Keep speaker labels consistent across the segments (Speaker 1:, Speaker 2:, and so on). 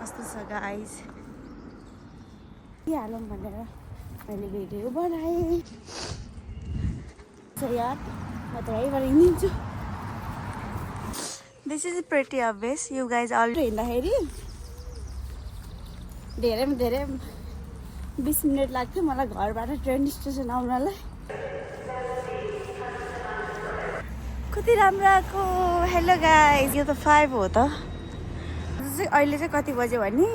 Speaker 1: कस्तो छ गाइस हालौँ भनेर मैले भिडियो बनाएँ यार म त यहीँबाट हिँडिदिन्छु this is pretty obvious you guys already हिँड्दाखेरि धेरै 20 मिनट लाग्थ्यो मलाई घरबाट ट्रेन स्टेसन आउनलाई कति राम्रो आएको हेलो गाइज यो त 5 हो त अहिले चाहिँ कति बज्यो भने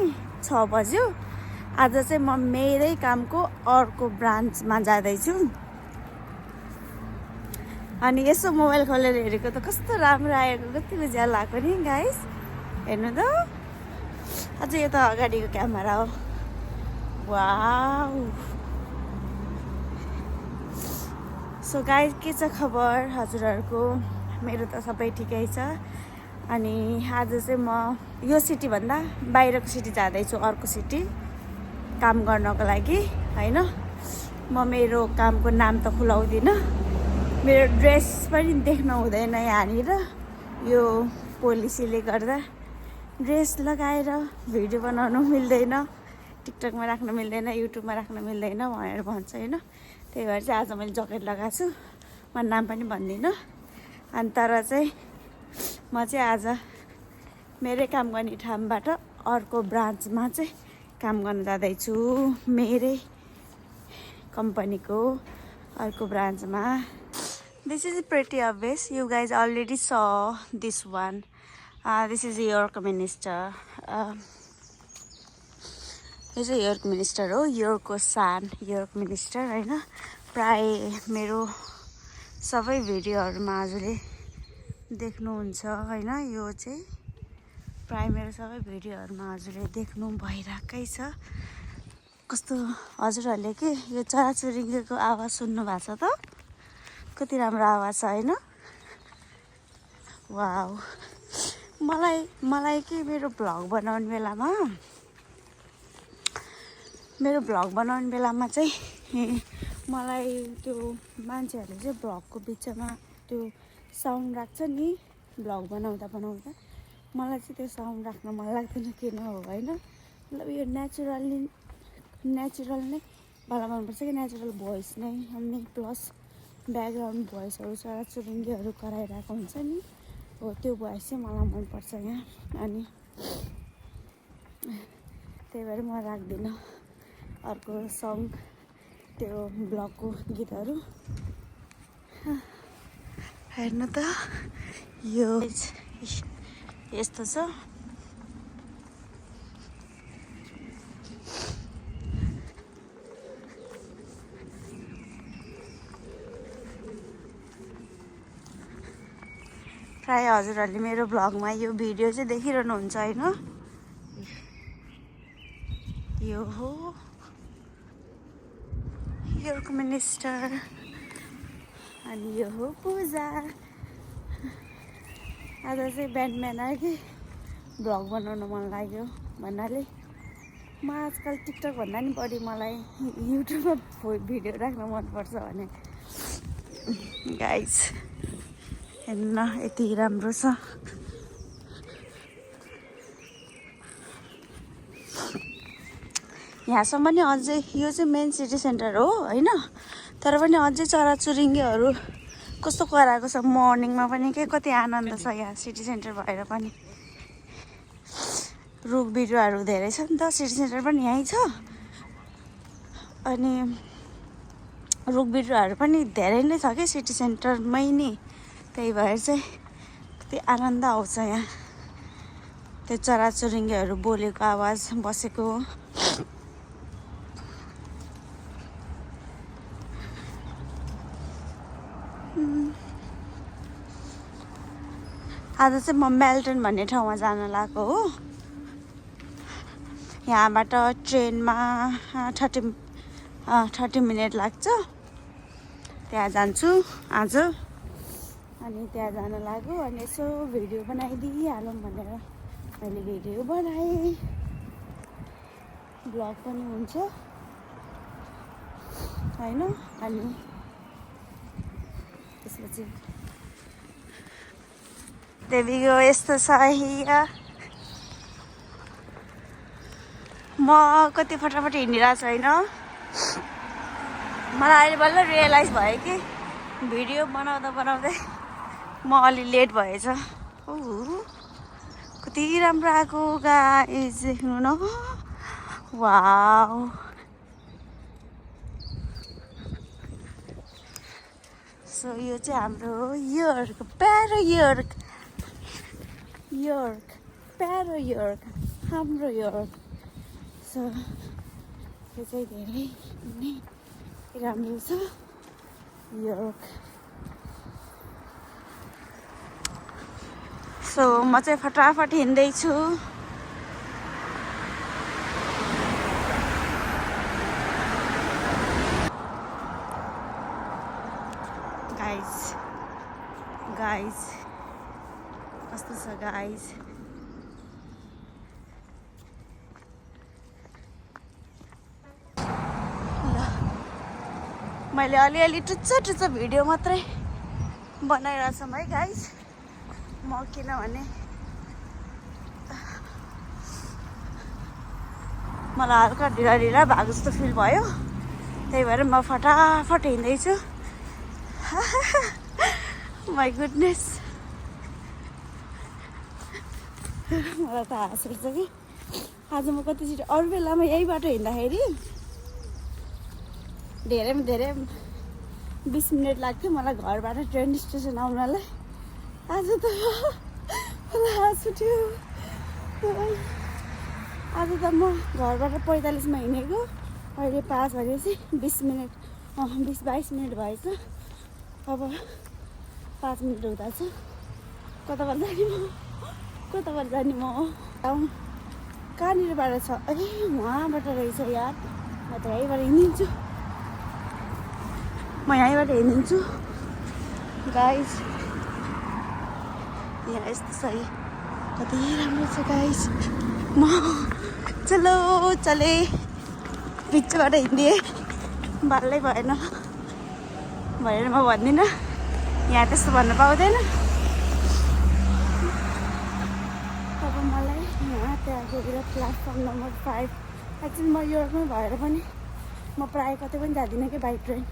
Speaker 1: 6 बज्यो आज चाहिँ म मेरै कामको अर्को ब्रान्चमा जाँदैछु अनि यसो मोबाइल खोलेर हेरेको त कस्तो राम्रो आएको कति उज्यालो लाग्यो नि गाइस हेर्नु त अझ यो त अगाडिको क्यामेरा हो वाउ सो गाइस के छ खबर हजुरहरूको मेरो त सबै ठिकै छ अनि आज चाहिँ म यो सिटी भन्दा बाहिरको सिटी जाँदैछु अर्को सिटी काम गर्नको लागि हैन म मेरो कामको नाम त खुलाउँदिनँ मेरो ड्रेस पनि देख्न हुँदैन यहाँनिर यो पोलिसीले गर्दा ड्रेस लगाएर भिडियो बनाउनु मिल्दैन टिकटकमा राख्न मिल्दैन युट्युबमा राख्न मिल्दैन भनेर भन्छ हैन त्यही भएर चाहिँ आज मैले ज्याकेट लगाएको छु म नाम पनि भन्दिनँ अनि तर चाहिँ म चाहिँ आज मेरै काम गर्ने ठाउँबाट अर्को ब्रान्चमा चाहिँ काम गर्न जाँदैछु मेरै कम्पनीको अर्को ब्रान्चमा this is pretty obvious you guys already स this one this is York minster यो चाहिँ योर्क मिनिस्टर हो योर्कको सान योर्क मिनिस्टर होइन प्राय मेरो सबै भिडियोहरूमा हजुरले देख्नुहुन्छ होइन यो चाहिँ प्राय मेरो सबै भिडियोहरूमा हजुरले देख्नु भइरहेकै छ कस्तो हजुरहरूले के यो चराचुरुङ्गीको आवाज सुन्नु भएको छ त कति राम्रो आवाज छ होइन वाउ मलाई के मेरो भ्लग बनाउने बेलामा चाहिँ मलाई त्यो मान्छेहरूले चाहिँ भ्लगको बिचमा त्यो साउन्ड राख्छ नि भ्लग बनाउँदा मलाई चाहिँ त्यो साउन्ड राख्न मन लाग्दैन किन हो होइन मतलब यो नेचुरल नै मलाई मनपर्छ कि नेचुरल भोइस नै अनि प्लस ब्याकग्राउन्ड भोइसहरू चराचुरुङ्गीहरू कराइरहेको हुन्छ नि हो त्यो भोइस चाहिँ मलाई मनपर्छ यहाँ अनि त्यही भएर म राख्दिनँ अर्को सङ त्यो ब्लगको गीतहरू हेर्नु त यो यस्तो छ प्राय हजुरहरूले मेरो भ्लगमा यो भिडियो चाहिँ देखिरहनुहुन्छ होइन यो हो योर्क मिनिस्टर अनि यो हो पूजा आज चाहिँ बिहान कि भ्लग बनाउन मन लाग्यो भन्नाले म आजकल टिकटक भन्दा नि बढी मलाई युट्युबमा भिडियो राख्न मनपर्छ भने गाइज हेर्नु न यति राम्रो छ यहाँसम्म नि अझै यो चाहिँ मेन सिटी सेन्टर हो होइन तर पनि अझै चराचुरुङ्गीहरू कस्तो कराएको छ मर्निङमा पनि के कति आनन्द छ यहाँ सिटी सेन्टर भएर पनि रुख बिरुवाहरू धेरै छ नि त सिटी सेन्टर पनि यहीँ छ अनि रुख बिरुवाहरू पनि धेरै नै छ कि सिटी सेन्टरमै नि त्यही भएर चाहिँ कति आनन्द आउँछ यहाँ त्यो चराचुरुङ्गीहरू बोलेको आवाज बसेको आज चाहिँ म मेल्टन भन्ने ठाउँमा जान लागेको हो यहाँबाट ट्रेनमा 30 मिनट लाग्छ त्यहाँ जान्छु आज अनि त्यहाँ जान लाग्यो अनि यसो भिडियो बनाइदिइहालौँ भनेर मैले भिडियो बनाएँ ब्लग पनि हुन्छ होइन अनि त्यसपछि देवीको यस्तो छ यहाँ म कति फटाफट हिँडिरहेको छु होइन। मलाई अहिले बल्ल रियलाइज भयो कि भिडियो बनाउँदा बनाउँदै म अलि लेट भएछ। कति राम्रो आएको गाइस देख्नु न। वाउ सो यो चाहिँ हाम्रो यर्क प्यारो यर्क प्यारो यर्क हाम्रो यर्क। सो यो चाहिँ धेरै नै राम्रो छ यर्क। सो म चाहिँ फटाफट हिँड्दैछु। गाइज कस्तो छ गाइज। ल मैले अलिअलि टुच्चो भिडियो मात्रै बनाइरहेछौँ है गाइज। म किनभने मलाई हल्का ढिला भएको जस्तो फिल भयो, त्यही भएर म फटाफट हिँड्दैछु। माई गुडनेस मलाई त हाँस उठ्छ कि आज म कतिचोटि अरू बेलामा यही बाटो हिँड्दाखेरि धेरै 20 मिनट लाग्थ्यो मलाई घरबाट ट्रेन स्टेसन आउनलाई। आज त मलाई हाँस उठ्यो। आज त म घरबाट 45मा हिँडेको, अहिले 5 बजेपछि 20 मिनट 20-22 मिनट भएछ। अब 5 मिनट हुँदा छ। कताबाट जाने म कहाँनिरबाट छ? ए उहाँबाट रहेछ यार। म त यहीँबाट हिँडिदिन्छु गाइस। यहाँ यस्तो छ कति राम्रो छ गाइस। म चले बिचबाट हिँडिदिएँ, बाल्लै भएन भनेर म भन्दिनँ। यहाँ त्यस्तो भन्नु पाउँदैन। अब मलाई यहाँ त्यहाँ गएर प्लेटफर्म नम्बर 5 एक्चुअली म युरोपमै भएर पनि म प्रायः कतै पनि जाँदिनँ कि बाई ट्रेन।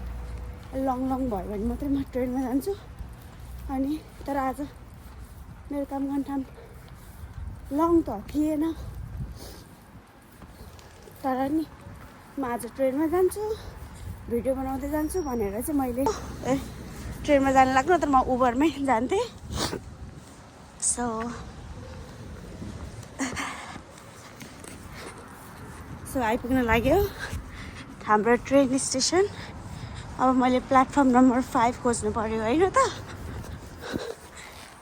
Speaker 1: लङ भयो भने मात्रै म ट्रेनमा जान्छु। अनि तर आज मेरो काम गर्ने ठाउँ लङ त थिएन, तर नि म आज ट्रेनमा जान्छु, भिडियो बनाउँदै जान्छु भनेर चाहिँ मैले ट्रेनमा जानु लाग्नु, तर म उबरमै जान्थेँ। सो आइपुग्न लाग्यो हाम्रो ट्रेन स्टेसन। अब मैले प्लेटफर्म नम्बर 5 खोज्नु पर्यो होइन त।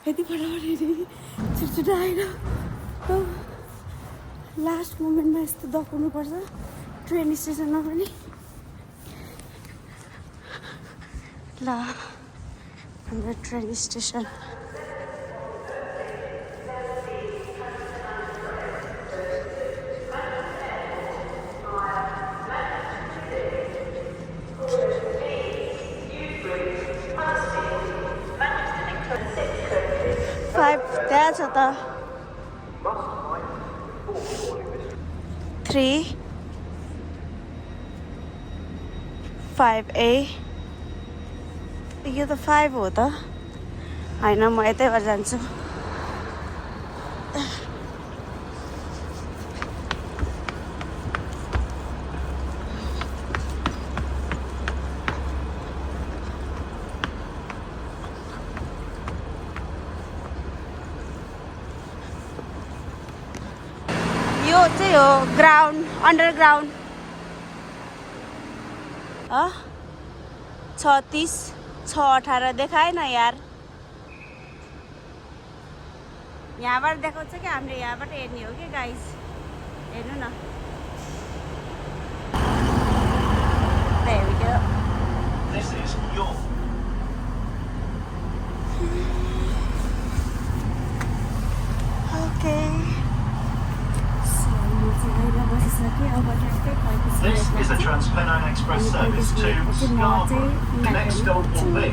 Speaker 1: यति फटाफट छिटो आएर लास्ट मोमेन्टमा यस्तो दक्नुपर्छ ट्रेन स्टेसनमा पनि। ल हाम्रो ट्रेन स्टेसन त्यहाँ छ त 3-5A। यो त 5 हो त होइन, म यतैबाट जान्छु। यो चाहिँ हो ग्राउन्ड, अन्डरग्राउन्ड। 36-6-18 देखाएन यार। यहाँबाट देखाउँछ कि हामीले यहाँबाट हेर्ने हो कि गाइस। हेर्नु न। There we go.
Speaker 2: This is your
Speaker 1: Okay.
Speaker 2: This is the Transpennine Express service to Scarborough. The next stop will be